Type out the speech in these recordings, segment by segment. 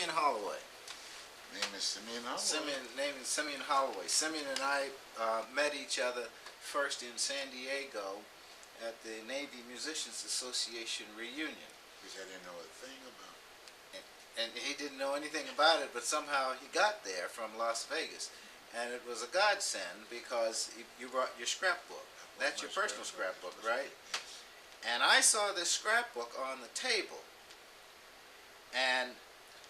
Simeon Holloway. Name is Simeon Holloway. Name is Simeon Holloway. Simeon and I met each other first in San Diego at the Navy Musicians Association reunion. Which I didn't know a thing about. And he didn't know anything about it, but somehow he got there from Las Vegas. And it was a godsend because you brought your scrapbook. That's your personal scrapbook, right? And I saw this scrapbook on the table. And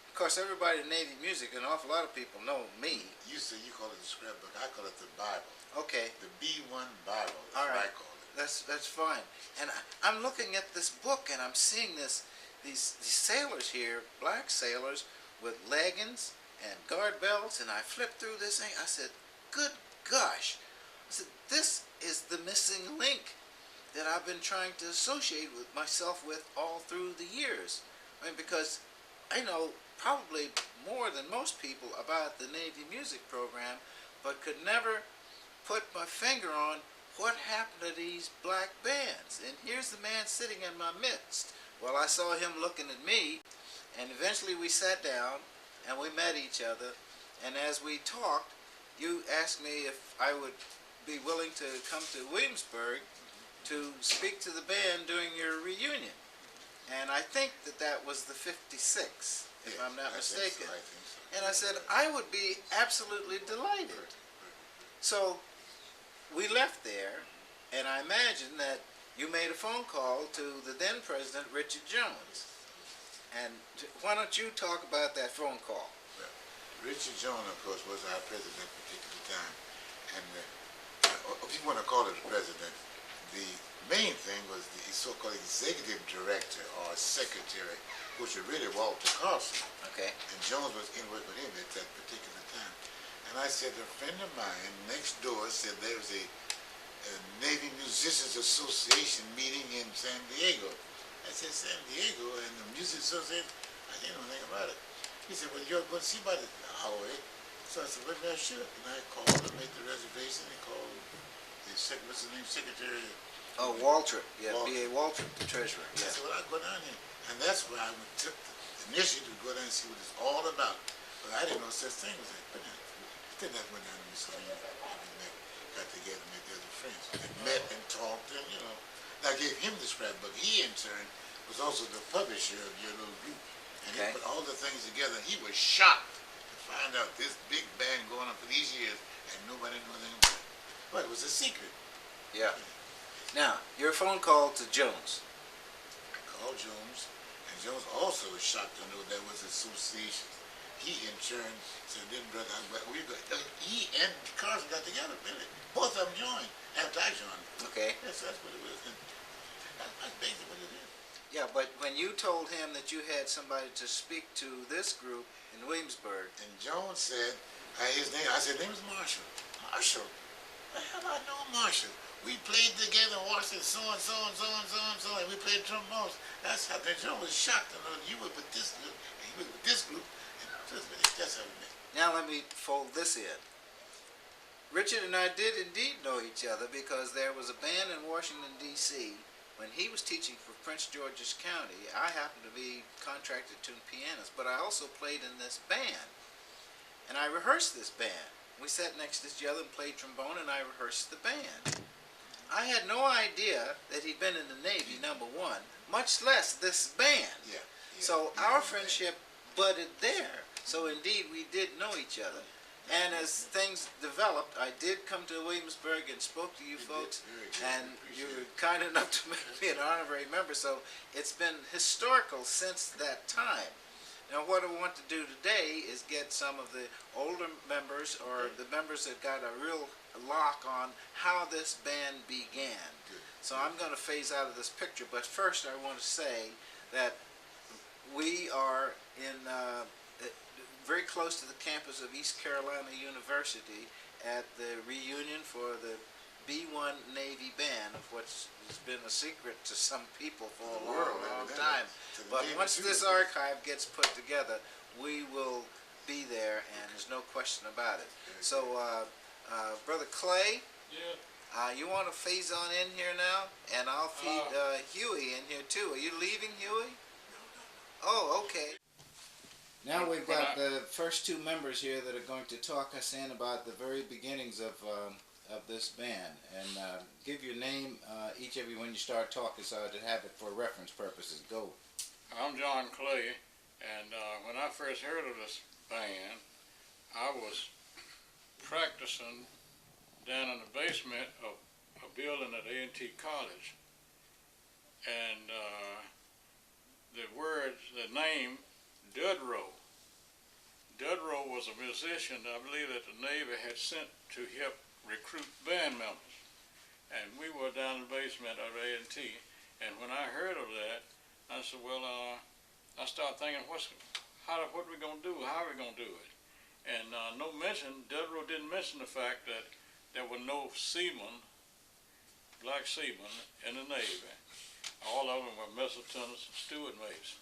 of course, everybody in Navy music, an awful lot of people know me. You say you call it the scrapbook. I call it the Bible. Okay. The B-1 Bible. That's all right. what I call it. That's fine. And I'm looking at this book, and I'm seeing these sailors here, black sailors with leggings and guard belts, and I flipped through this thing. I said, "Good gosh!" I said, "This is the missing link that I've been trying to associate with myself with all through the years." I mean, because I know probably more than most people about the Navy music program, but could never put my finger on what happened to these black bands. And here's the man sitting in my midst. Well, I saw him looking at me, and eventually we sat down and we met each other. And as we talked, you asked me if I would be willing to come to Williamsburg to speak to the band during your reunion. And I think that was the 56, if I'm not mistaken. I think so. And I said, I would be absolutely delighted. So we left there, and I imagine that you made a phone call to the then president, Richard Jones. And why don't you talk about that phone call? Well, Richard Jones, of course, was our president at a particular time. And if you want to call it the president, the main thing was the so-called executive director or secretary, which was really Walter Carlson. Okay. And Jones was in work with him at that particular time. And I said, a friend of mine next door said there was a Navy Musicians Association meeting in San Diego. I said, San Diego and the Music Association? I didn't know anything about it. He said, well, you're going to see about it, Holloway. So I said, well, I should. And I called and made the reservation and called the what's his name, secretary. Oh, Waltrip. Yeah, B.A. Waltrip, the treasurer. Yeah. I said, well, I'll go down here. And that's where I took the initiative to go down and see what it's all about. But I didn't know such thing as that. But then I went down to Missouri and we got together and met the other friends. And met and talked and, you know. And I gave him the scrapbook. He, in turn, was also the publisher of your little group. And he put all the things together. He was shocked to find out this big band going on for these years and nobody knew anything about it. But it was a secret. Yeah. Now, your phone call to Jones. I called Jones, and Jones also was shocked to know there was associations. He, in turn, said, brother, he and Carson got together, really. Both of them joined after I joined. Okay. Yes, that's what it was. And that's basically what it is. Yeah, but when you told him that you had somebody to speak to this group in Williamsburg. And Jones said, his name, I said, his name is Marshall. Marshall? The hell I know Marshall? We played together in Washington, so and so and so and so and so, and we played trombones. That's how Jones was shocked to know you were with this group, and he was with this group, and that's how we met. Now let me fold this in. Richard and I did indeed know each other because there was a band in Washington, D.C. When he was teaching for Prince George's County. I happened to be contracted to pianist, but I also played in this band. And I rehearsed this band. We sat next to each other and played trombone, and I rehearsed the band. I had no idea that he'd been in the Navy, number one, much less this band. Yeah. So our friendship budded there. So indeed, we did know each other. And as things developed, I did come to Williamsburg and spoke to you folks, and you were kind enough to make me an honorary member. So it's been historical since that time. Now what I want to do today is get some of the older members or the members that got a real lock on how this band began. So I'm going to phase out of this picture, but first I want to say that we are in very close to the campus of East Carolina University at the reunion for the B-1 Navy band, of which has been a secret to some people for a long time. But once this archive gets put together, we will be there, and there's no question about it. So, Brother Clay, you want to phase on in here now? And I'll feed Huey in here too. Are you leaving, Huey? Oh, okay. Now we've When got I- the first two members here that are going to talk us in about the very beginnings of this band. And give your name, each of you, when you start talking, so to have it for reference purposes. Go. I'm John Clay, and when I first heard of this band, I was practicing down in the basement of a building at A&T College, and the name Dudrow. Dudrow was a musician I believe that the Navy had sent to help recruit band members, and we were down in the basement of A&T. And when I heard of that, I said, well, I started thinking, what are we gonna do? How are we gonna do it? And Dudrow didn't mention the fact that there were no seamen, black seamen, in the Navy. All of them were mess lieutenants and steward mates.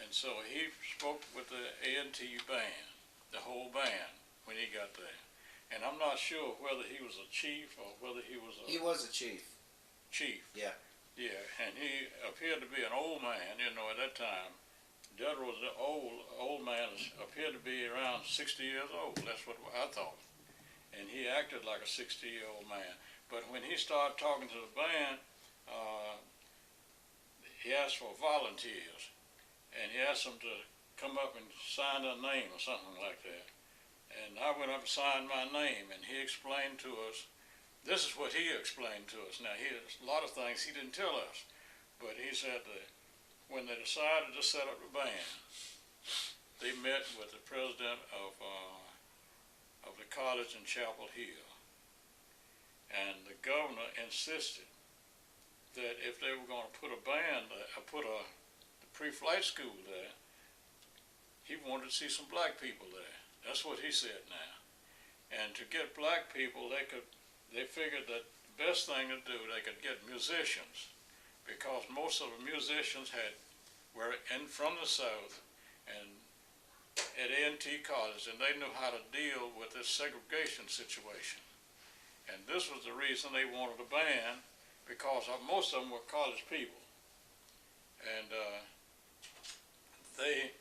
And so he spoke with the A&T band, the whole band, when he got there. And I'm not sure whether he was a chief or whether he was a... He was a chief. Chief. Yeah. Yeah, and he appeared to be an old man, at that time. Dudrow was an old man, appeared to be around 60 years old. That's what I thought. And he acted like a 60-year-old man. But when he started talking to the band, he asked for volunteers. And he asked them to come up and sign their name or something like that. And I went up and signed my name, and he explained to us, this is what he explained to us. Now, a lot of things he didn't tell us, but he said that when they decided to set up the band, they met with the president of the college in Chapel Hill, and the governor insisted that if they were going to put a band, the pre-flight school there, he wanted to see some black people there. That's what he said now. And to get black people, they figured that the best thing to do, they could get musicians, because most of the musicians were from the South and at A&T College, and they knew how to deal with this segregation situation. And this was the reason they wanted a band, because most of them were college people. And they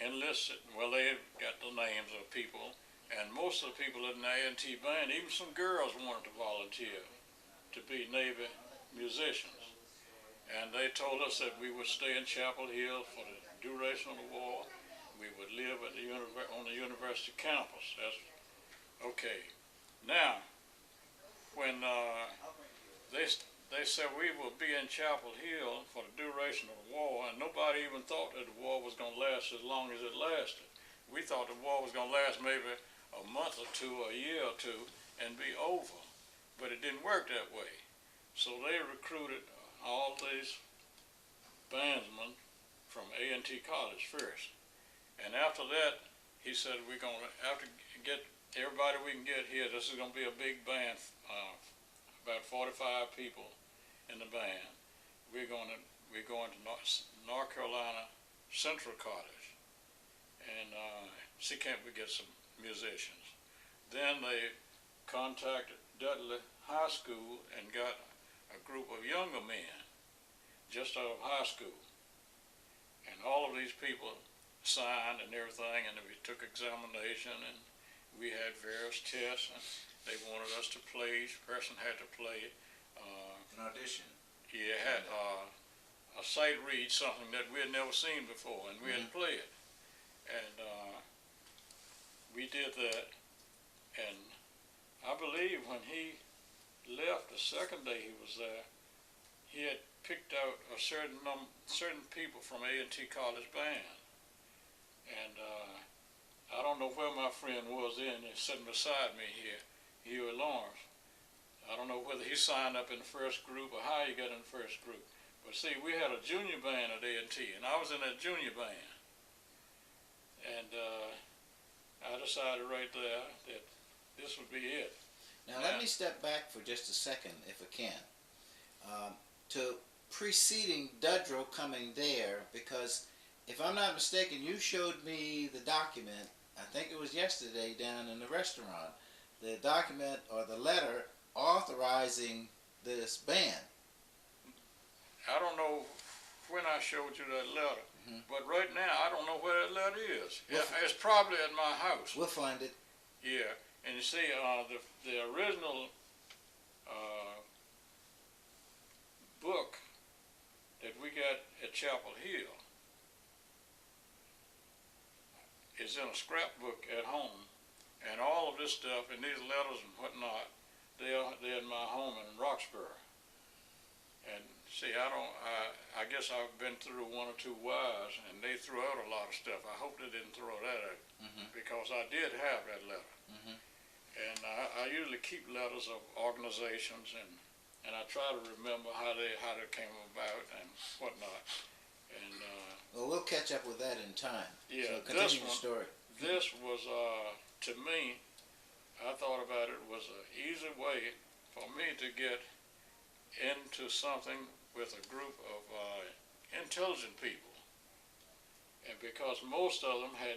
enlisted, they got the names of people, and most of the people in the A&T band, even some girls wanted to volunteer to be Navy musicians. And they told us that we would stay in Chapel Hill for the duration of the war. We would live at on the university campus. That's okay. Now, when they said we would be in Chapel Hill for the duration of the war, and nobody even thought that the war was going to last as long as it lasted. We thought the war was going to last maybe a month or two, a year or two, and be over. But it didn't work that way. So they recruited all these bandsmen from A&T College first. And after that, he said, we're going to have to get everybody we can get here. This is going to be a big band, about 45 people in the band. We're going to North Carolina Central College and see can't we get some musicians. Then they contacted Dudley High School and got a group of younger men just out of high school. And all of these people signed and everything, and we took examination, and we had various tests, and they wanted us to play. Each person had to play An audition. he had a sight read, something that we had never seen before, and we had to play it. And we did that, and I believe when he left the second day he was there, he had picked out a certain people from A&T College band. And I don't know where my friend was then. He's sitting beside me here, Huey Lawrence. I don't know whether he signed up in the first group or how he got in the first group. But see, we had a junior band at A&T, and I was in that junior band. And I decided right there that this would be it. Now let me step back for just a second, if I can, to preceding Dudrow coming there, because if I'm not mistaken, you showed me the document, I think it was yesterday down in the restaurant, the document or the letter authorizing this band. I don't know when I showed you that letter. But right now, I don't know where that letter is. It's probably at my house. We'll find it. Yeah, and you see, the original book that we got at Chapel Hill is in a scrapbook at home, and all of this stuff and these letters and whatnot, they're in my home in Roxborough. And see, I guess I've been through one or two wives, and they threw out a lot of stuff. I hope they didn't throw that out, because I did have that letter. And I usually keep letters of organizations, and I try to remember how they came about and whatnot. And well, we'll catch up with that in time. yeah, so continue the story. This was to me, I thought about it was an easy way for me to get into something with a group of intelligent people. And because most of them had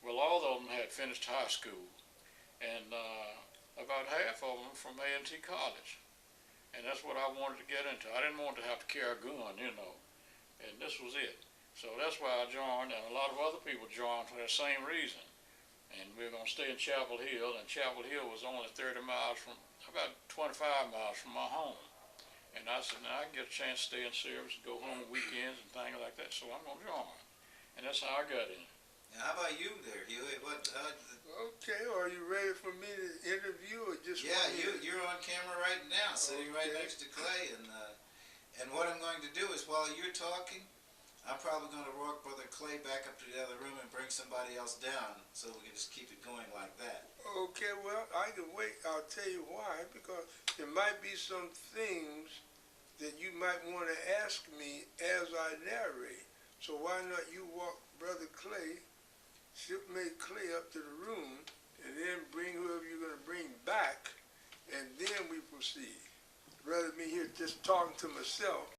all of them had finished high school, and about half of them from A&T College. And that's what I wanted to get into. I didn't want to have to carry a gun, and this was it. So that's why I joined, and a lot of other people joined for the same reason. And we were going to stay in Chapel Hill, and Chapel Hill was only 30 miles from, about 25 miles from my home. And I said, now I can get a chance to stay in service, go home weekends and things like that, so I'm going to join. And that's how I got in. Now, how about you there, Huey? Okay, are you ready for me to interview or just? Yeah, you're on camera right now, sitting right next to Clay, and what I'm going to do is while you're talking, I'm probably going to walk Brother Clay back up to the other room and bring somebody else down, so we can just keep it going like that. Okay, well, I can wait. I'll tell you why, because there might be some things that you might want to ask me as I narrate. So why not you walk Brother Clay, shipmate Clay up to the room, and then bring whoever you're going to bring back, and then we proceed. Rather than me here just talking to myself.